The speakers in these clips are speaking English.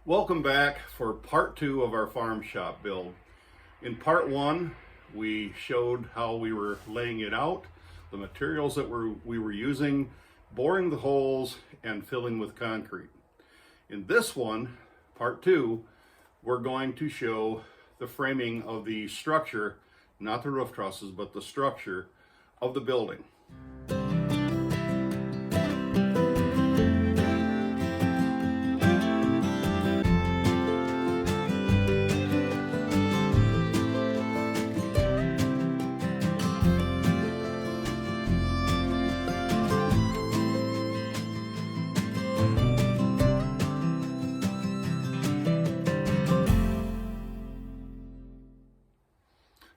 Welcome back for part 2 of our farm shop build. In part 1, we showed how we were laying it out, the materials that we were using, boring the holes, and filling with concrete. In this one, part 2, we're going to show the framing of the structure, not the roof trusses, but the structure of the building.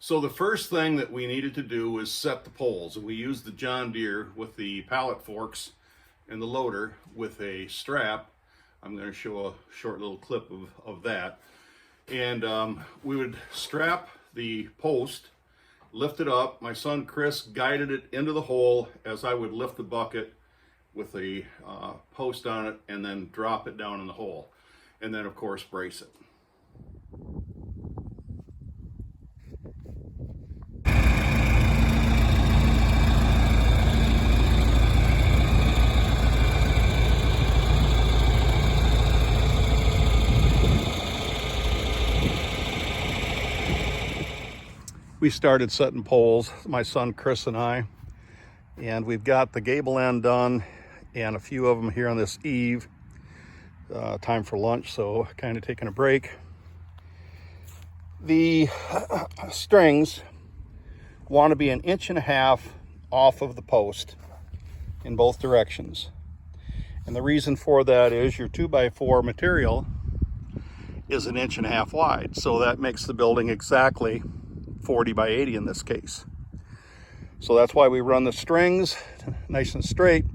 So the first thing that we needed to do was set the poles, and we used the John Deere with the pallet forks and the loader with a strap. I'm going to show a short little clip of that. And we would strap the post, lift it up. My son Chris guided it into the hole as I would lift the bucket with a post on it and then drop it down in the hole. And then of course brace it. We started setting poles, my son Chris and I, and we've got the gable end done and a few of them here on this eave. Time for lunch, so kind of taking a break. The strings want to be 1.5 inches off of the post in both directions. And the reason for that is your 2x4 material is 1.5 inches wide, so that makes the building exactly 40 by 80 in this case. So that's why we run the strings nice and straight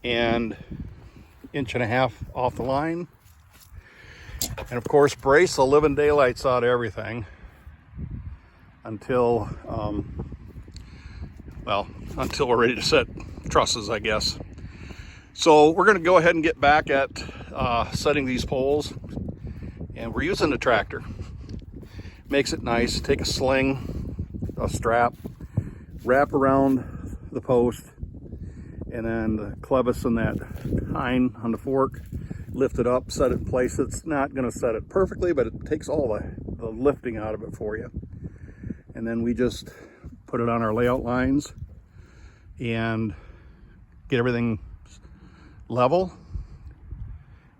and 1.5 inches off the line. And of course brace the living daylights out of everything until until we're ready to set trusses, I guess. So we're going to go ahead and get back at setting these poles, and we're using the tractor. Makes it nice. Take a sling, a strap, wrap around the post, and then the clevis and that tine on the fork, lift it up, set it in place. It's not going to set it perfectly, but it takes all the lifting out of it for you. And then we just put it on our layout lines and get everything level,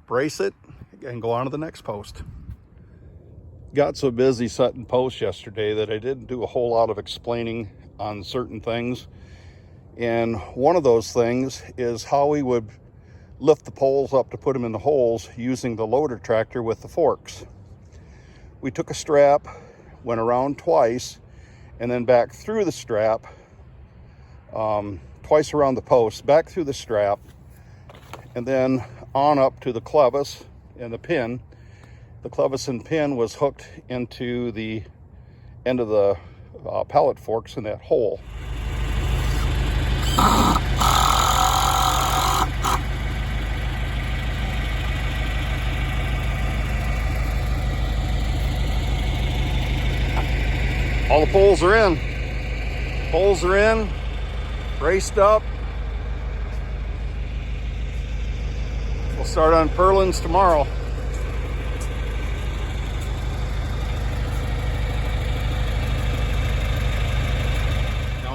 brace it, and go on to the next post. Got so busy setting posts yesterday that I didn't do a whole lot of explaining on certain things. And one of those things is how we would lift the poles up to put them in the holes using the loader tractor with the forks. We took a strap, went around twice, and then back through the strap, twice around the post, back through the strap, and then on up to the clevis and the pin. The clevis and pin was hooked into the end of the pallet forks in that hole. All the poles are in. Poles are in, braced up. We'll start on purlins tomorrow.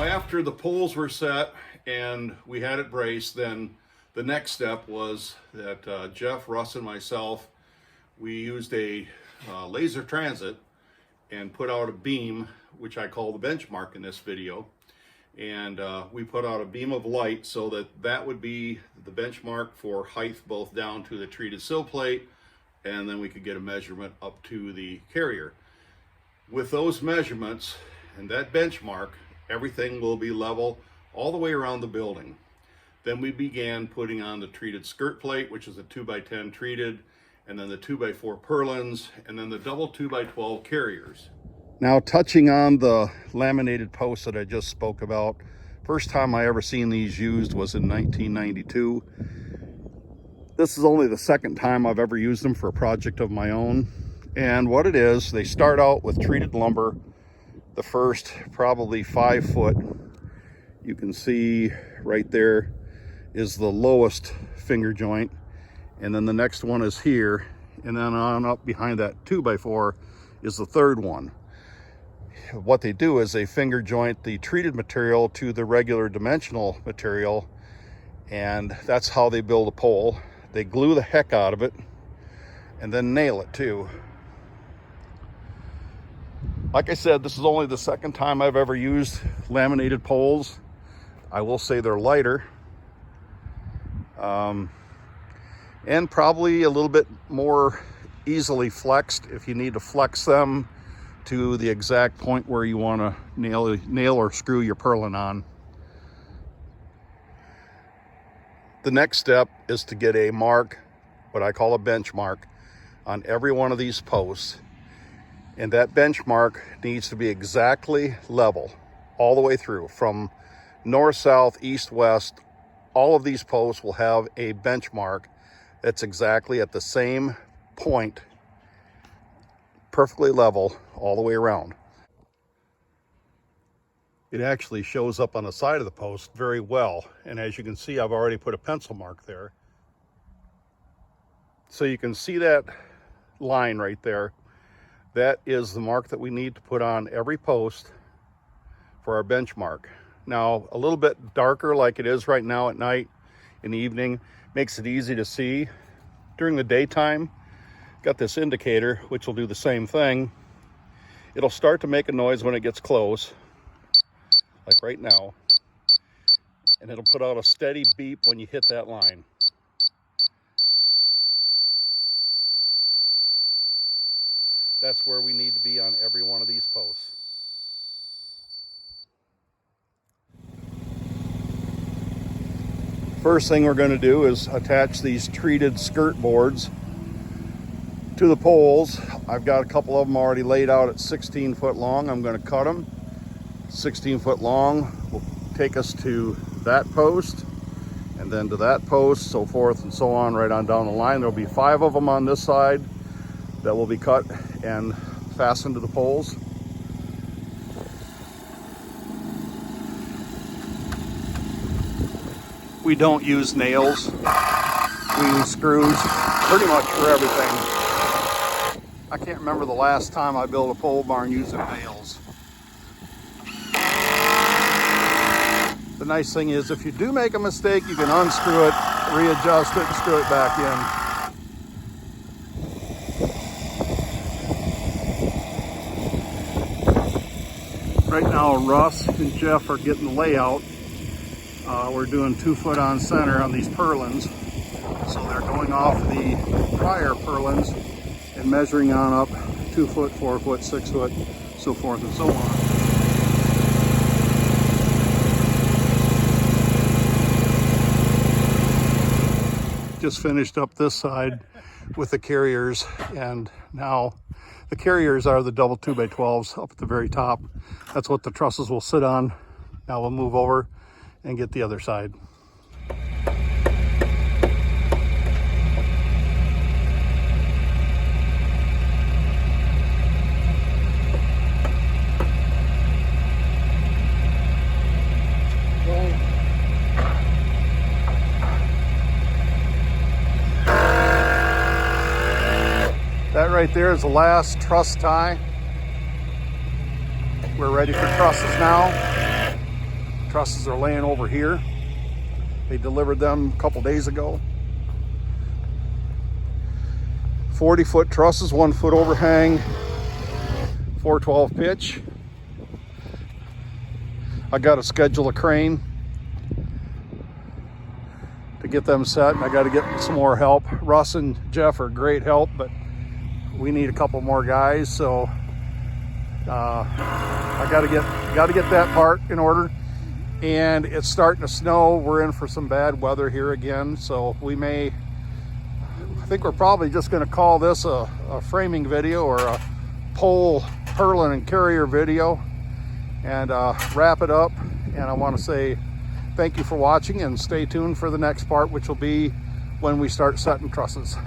After the poles were set and we had it braced, then the next step was that Jeff, Russ, and myself, we used a laser transit and put out a beam, which I call the benchmark in this video. And we put out a beam of light so that would be the benchmark for height, both down to the treated sill plate, and then we could get a measurement up to the carrier. With those measurements and that benchmark, everything will be level all the way around the building. Then we began putting on the treated skirt plate, which is a 2x10 treated, and then the 2x4 purlins, and then the double 2x12 carriers. Now touching on the laminated posts that I just spoke about, first time I ever seen these used was in 1992. This is only the second time I've ever used them for a project of my own. And what it is, they start out with treated lumber. The first probably 5 foot, you can see right there is the lowest finger joint. And then the next one is here. And then on up behind that 2x4 is the third one. What they do is they finger joint the treated material to the regular dimensional material. And that's how they build a pole. They glue the heck out of it and then nail it too. Like I said, this is only the second time I've ever used laminated poles. I will say they're lighter. And probably a little bit more easily flexed if you need to flex them to the exact point where you want to nail or screw your purlin on. The next step is to get a mark, what I call a benchmark, on every one of these posts. And that benchmark needs to be exactly level all the way through, from north, south, east, west. All of these posts will have a benchmark that's exactly at the same point, perfectly level all the way around. It actually shows up on the side of the post very well. And as you can see, I've already put a pencil mark there. So you can see that line right there. That is the mark that we need to put on every post for our benchmark. Now, a little bit darker like it is right now at night, in the evening, makes it easy to see. During the daytime, got this indicator, which will do the same thing. It'll start to make a noise when it gets close, like right now, and it'll put out a steady beep when you hit that line. That's where we need to be on every one of these posts. First thing we're going to do is attach these treated skirt boards to the poles. I've got a couple of them already laid out at 16 foot long. I'm going to cut them. 16 foot long will take us to that post, and then to that post, so forth and so on, right on down the line. There'll be 5 of them on this side that will be cut and fastened to the poles. We don't use nails. We use screws pretty much for everything. I can't remember the last time I built a pole barn using nails. The nice thing is, if you do make a mistake, you can unscrew it, readjust it, and screw it back in. Right now, Russ and Jeff are getting the layout. We're doing 2 foot on center on these purlins. So they're going off the prior purlins and measuring on up 2 foot, 4 foot, 6 foot, so forth and so on. Just finished up this side with the carriers, and now the carriers are the double 2x12s up at the very top. That's what the trusses will sit on. Now we'll move over and get the other side. That right there is the last truss tie. We're ready for trusses now. Trusses are laying over here. They delivered them a couple days ago. 40-foot trusses, 1 foot overhang, 412 pitch. I got to schedule a crane to get them set, and I got to get some more help. Russ and Jeff are great help, but we need a couple more guys, so I got to get that part in order. And it's starting to snow. We're in for some bad weather here again, so I think we're probably just going to call this a framing video, or a pole Purlin and Carrier video, and wrap it up. And I want to say thank you for watching, and stay tuned for the next part, which will be when we start setting trusses.